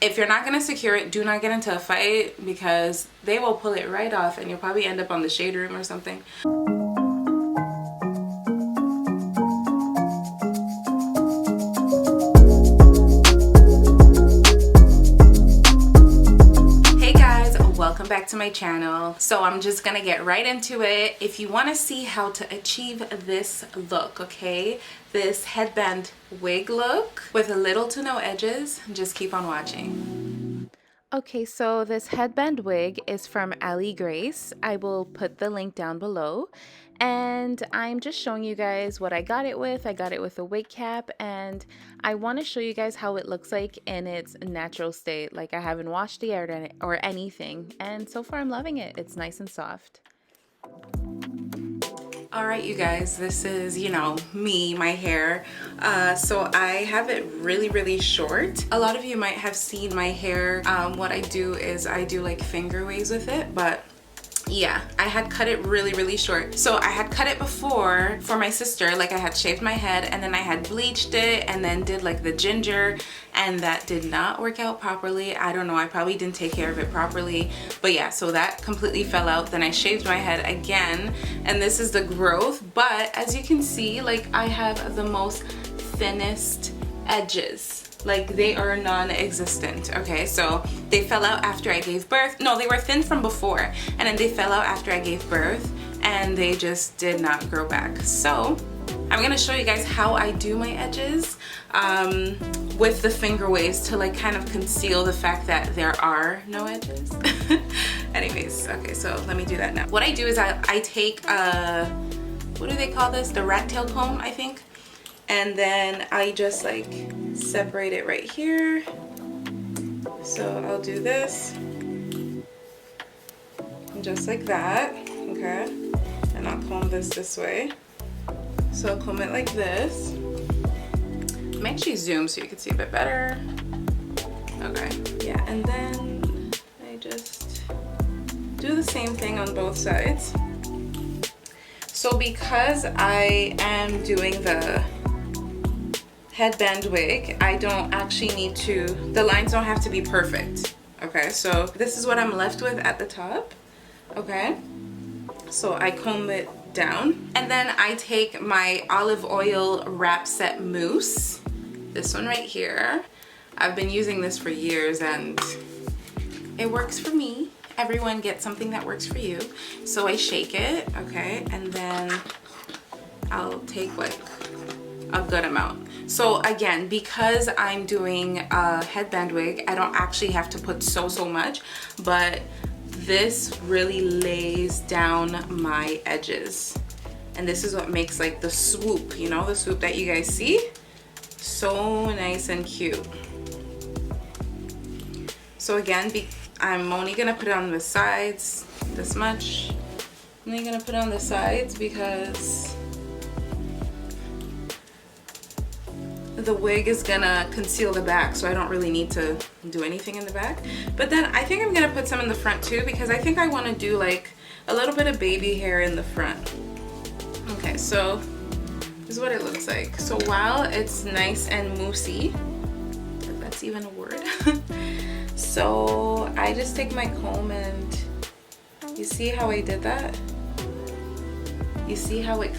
If you're not gonna secure it, do not get into a fight because they will pull it right off and you'll probably end up on the shade room or something. Welcome back to my channel. So I'm just gonna get right into it. If you want to see how to achieve this look, okay, this headband wig look with little to no edges, just keep on watching. Okay, so this headband wig is from Ali Grace. I will put the link down below. And I'm just showing you guys what I got it with. I got it with a wig cap, and I want to show you guys how it looks like in its natural state. Like, I haven't washed the hair or anything, and so far I'm loving it. It's nice and soft. Alright, you guys, this is, you know, me, my hair. So I have it really short. A lot of you might have seen my hair. What I do is I do like finger waves with it, but yeah, I had cut it really short. So I had cut it before for my sister. Like, I had shaved my head and then I had bleached it and then did like the ginger, and that did not work out properly. I don't know, I probably didn't take care of it properly, but yeah, so that completely fell out. Then I shaved my head again, and this is the growth. But as you can see, like, I have the most thinnest edges. Like, they are non-existent. Okay, so they fell out after I gave birth. No, they were thin from before, and then they fell out after I gave birth, and they just did not grow back. So I'm gonna show you guys how I do my edges with the finger waves to like kind of conceal the fact that there are no edges. Anyways, okay, so let me do that now. What I do is I take what do they call this? The rat tail comb, I think. And then I just like separate it right here. So I'll do this just like that, okay? And I'll comb this way. So I'll comb it like this. Make sure you zoom so you can see a bit better. Okay, yeah, and then I just do the same thing on both sides. So because I am doing the headband wig, I don't actually need to, the lines don't have to be perfect. Okay, so this is what I'm left with at the top. Okay, so I comb it down, and then I take my olive oil wrap set mousse, this one right here. I've been using this for years and it works for me. Everyone gets something that works for you. So I shake it, okay, and then I'll take like a good amount. So again, because I'm doing a headband wig, I don't actually have to put so much, but this really lays down my edges. And this is what makes like the swoop, you know, the swoop that you guys see. So nice and cute. So again, I'm only gonna put it on the sides, this much. I'm only gonna put it on the sides because the wig is gonna conceal the back, so I don't really need to do anything in the back. But then I think I'm gonna put some in the front too, because I think I want to do like a little bit of baby hair in the front. Okay, so this is what it looks like. So while it's nice and moussey, if that's even a word, so I just take my comb, and you see how I did that? You see how it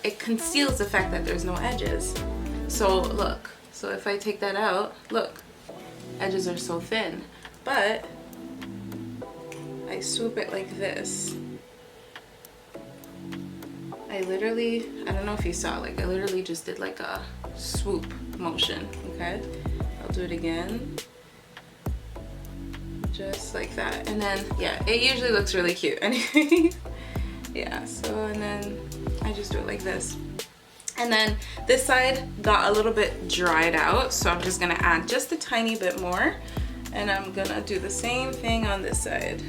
it conceals the fact that there's no edges. So look, so if I take that out, look, edges are so thin, but I swoop it like this. I don't know if you saw, like I literally just did like a swoop motion, okay? I'll do it again. Just like that. And then, yeah, it usually looks really cute anyway. Yeah, so, and then I just do it like this. And then this side got a little bit dried out, so I'm just gonna add just a tiny bit more, and I'm gonna do the same thing on this side,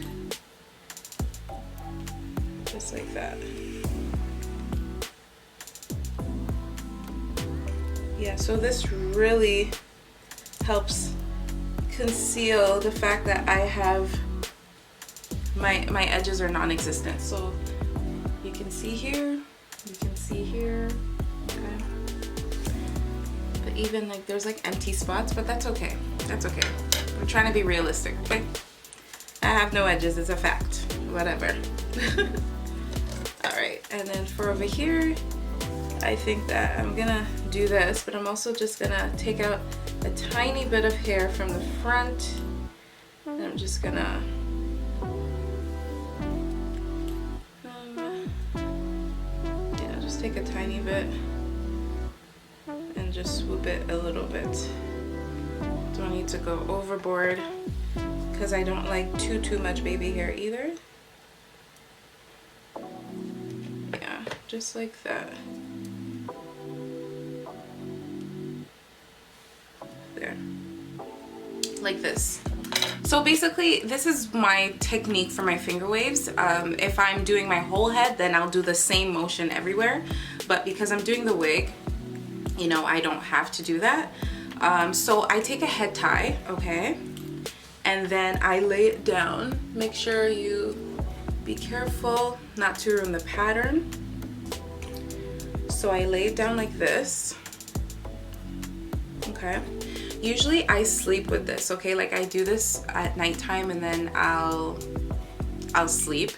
just like that. Yeah, so this really helps conceal the fact that I have my edges are non-existent. So you can see here, you can see here. Okay, but even like there's like empty spots, but that's okay. That's okay. I'm trying to be realistic, but I have no edges, it's a fact. Whatever. Alright, and then for over here, I think that I'm gonna do this, but I'm also just gonna take out a tiny bit of hair from the front, and I'm just gonna just take a tiny bit and just swoop it a little bit. Don't need to go overboard because I don't like too much baby hair either. Yeah, just like that. There. Like this. So basically, this is my technique for my finger waves. If I'm doing my whole head, then I'll do the same motion everywhere. But because I'm doing the wig, you know, I don't have to do that. So I take a head tie, okay? And then I lay it down. Make sure you be careful not to ruin the pattern. So I lay it down like this, okay? Usually I sleep with this, okay? Like I do this at nighttime and then I'll sleep.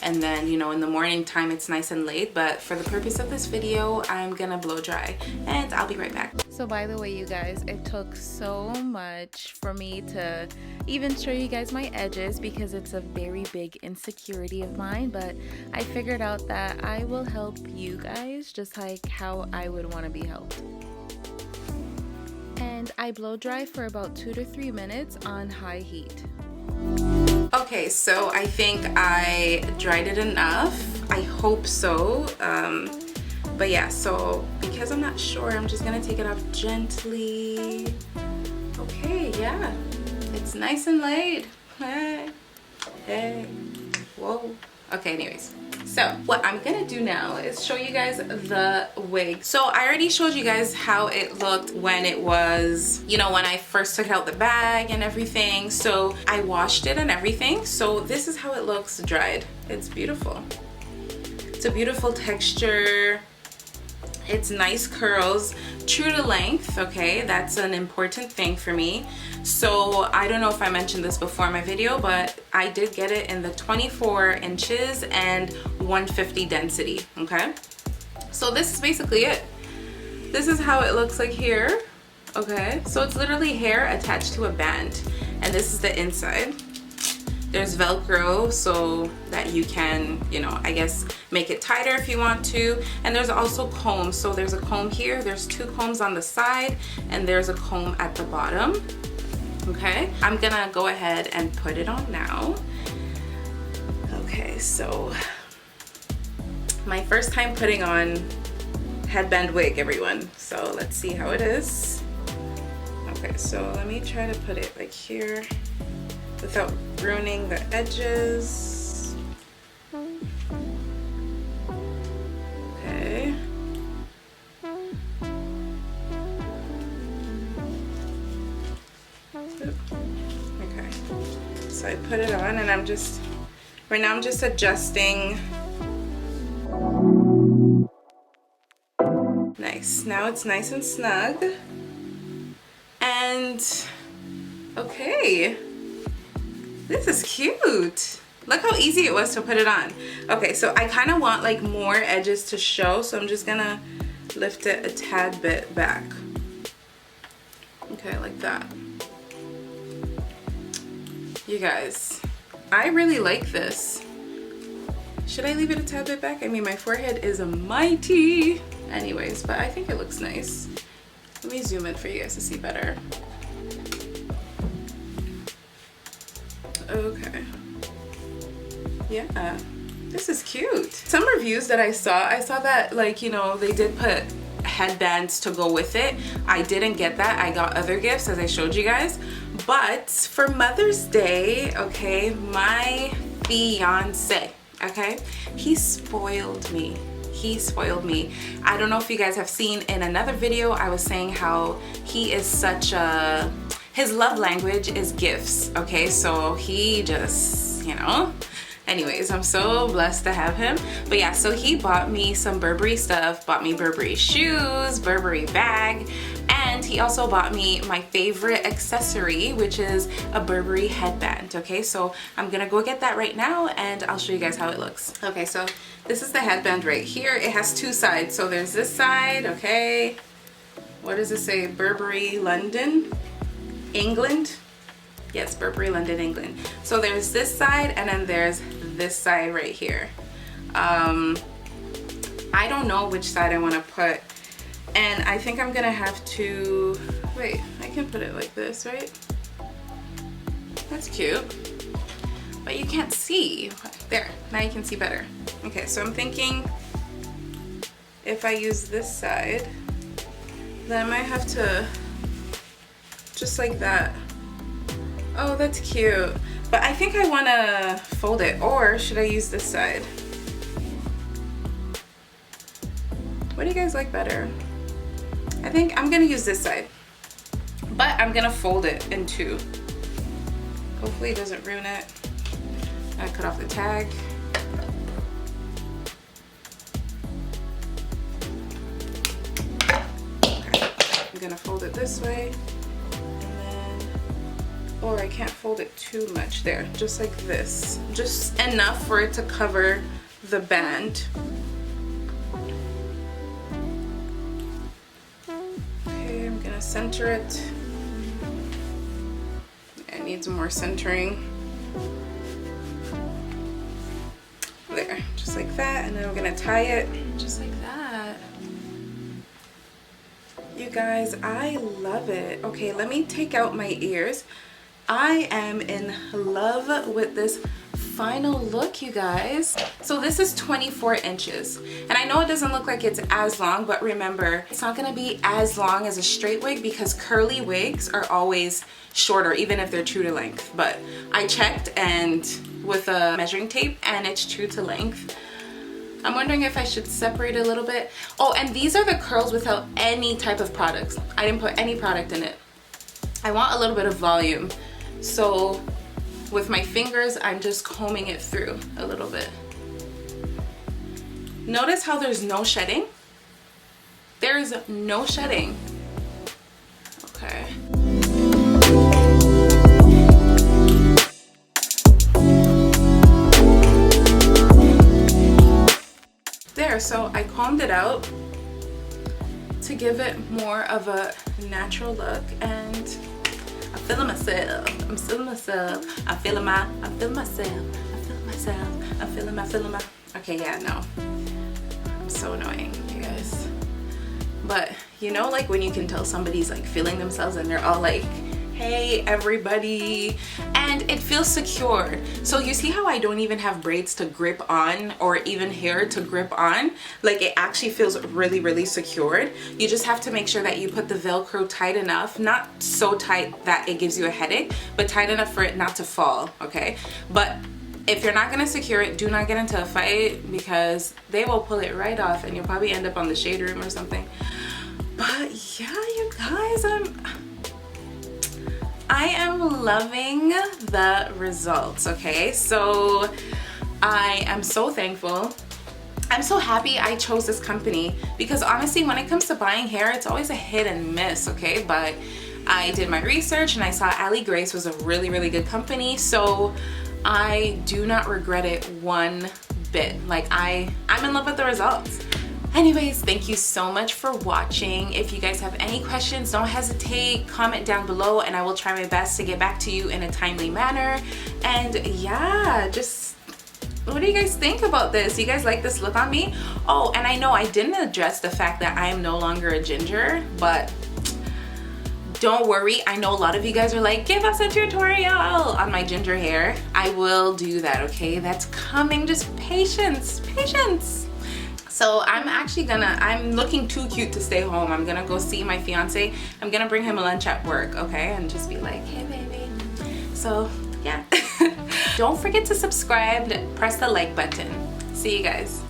And then, you know, in the morning time it's nice and late, but for the purpose of this video, I'm gonna blow dry and I'll be right back. So by the way, you guys, it took so much for me to even show you guys my edges because it's a very big insecurity of mine, but I figured out that I will help you guys just like how I would want to be helped. And I blow dry for about 2 to 3 minutes on high heat. Okay, so I think I dried it enough. I hope so. But yeah, so because I'm not sure, I'm just gonna take it off gently. Okay, yeah, it's nice and laid. Hey, hey, whoa. Okay, anyways. So what I'm gonna do now is show you guys the wig. So I already showed you guys how it looked when it was, you know, when I first took out the bag and everything. So I washed it and everything. So this is how it looks dried. It's beautiful. It's a beautiful texture. It's nice curls, true to length, okay? That's an important thing for me. So I don't know if I mentioned this before in my video, but I did get it in the 24 inches and 150 density, okay? So this is basically it. This is how it looks like here, okay? So it's literally hair attached to a band, and this is the inside. There's Velcro so that you can, you know, I guess make it tighter if you want to. And there's also combs. So there's a comb here, there's 2 combs on the side, and there's a comb at the bottom. Okay, I'm gonna go ahead and put it on now. Okay, so my first time putting on headband wig, everyone. So let's see how it is. Okay, so let me try to put it like here without ruining the edges. Okay. Okay. So I put it on and I'm just, right now I'm just adjusting. Nice. Now it's nice and snug. And okay. This is cute. Look how easy it was to put it on. Okay, so I kind of want like more edges to show, so I'm just gonna lift it a tad bit back. Okay, like that. You guys, I really like this. Should I leave it a tad bit back? I mean, my forehead is mighty. Anyways, but I think it looks nice. Let me zoom in for you guys to see better. Okay. Yeah, this is cute. Some reviews that I saw that, like, you know, they did put headbands to go with it. I didn't get that. I got other gifts as I showed you guys. But for Mother's Day, okay, my fiance, okay, he spoiled me. He spoiled me. I don't know if you guys have seen in another video, I was saying how he is such a, his love language is gifts, okay? So he just, you know, Anyways, I'm so blessed to have him. But yeah, so he bought me some Burberry stuff, bought me Burberry shoes, Burberry bag, and he also bought me my favorite accessory, which is a Burberry headband. Okay, so I'm gonna go get that right now and I'll show you guys how it looks. Okay, so this is the headband right here. It has two sides. So there's this side, okay. What does it say? Burberry London, England. Yes, Burberry London, England. So there's this side and then there's this side right here. I don't know which side I want to put, and I think I'm gonna have to wait. I can put it like this, right? That's cute, but you can't see. There, now you can see better. Okay, so I'm thinking if I use this side, then I might have to just like that. Oh, that's cute. But I think I want to fold it, or should I use this side? What do you guys like better? I think I'm gonna use this side, but I'm gonna fold it in two. Hopefully it doesn't ruin it. I cut off the tag. Okay. I'm gonna fold it this way, and then, or I can't fold it too much there, just like this. Just enough for it to cover the band. Okay, I'm gonna center it. It needs more centering. There, just like that, and then I'm gonna tie it just like that. You guys, I love it. Okay, let me take out my ears. I am in love with this final look, you guys. So this is 24 inches, and I know it doesn't look like it's as long, but remember, it's not gonna be as long as a straight wig because curly wigs are always shorter, even if they're true to length. But I checked and with a measuring tape, and it's true to length. I'm wondering if I should separate it a little bit. Oh, and these are the curls without any type of products. I didn't put any product in it. I want a little bit of volume. So with my fingers, I'm just combing it through a little bit. Notice how there's no shedding? There is no shedding. Okay. There, so I combed it out to give it more of a natural look, and I'm feeling myself. I'm feeling myself. I'm feeling myself. I'm feeling myself. I'm feeling my. Okay, yeah, no. I'm so annoying, you guys. But you know, like when you can tell somebody's like feeling themselves and they're all like, hey everybody, and it feels secure. So you see how I don't even have braids to grip on, or even hair to grip on? Like it actually feels really, really secured. You just have to make sure that you put the Velcro tight enough, not so tight that it gives you a headache, but tight enough for it not to fall, okay? But if you're not gonna secure it, do not get into a fight, because they will pull it right off and you'll probably end up on the shade room or something. But yeah, you guys, I am loving the results, okay? So I am so thankful. I'm so happy I chose this company, because honestly, when it comes to buying hair, it's always a hit and miss, okay? But I did my research and I saw Ali Grace was a really, really good company. So I do not regret it one bit. Like I'm in love with the results. Anyways, thank you so much for watching. If you guys have any questions, don't hesitate, comment down below and I will try my best to get back to you in a timely manner. And yeah, just what do you guys think about this? You guys like this look on me? Oh, and I know I didn't address the fact that I am no longer a ginger, but don't worry. I know a lot of you guys are like, give us a tutorial on my ginger hair. I will do that, okay? That's coming, just patience, patience. So I'm looking too cute to stay home. I'm gonna go see my fiance. I'm gonna bring him a lunch at work, okay? And just be like, hey baby. So yeah. Don't forget to subscribe, press the like button. See you guys.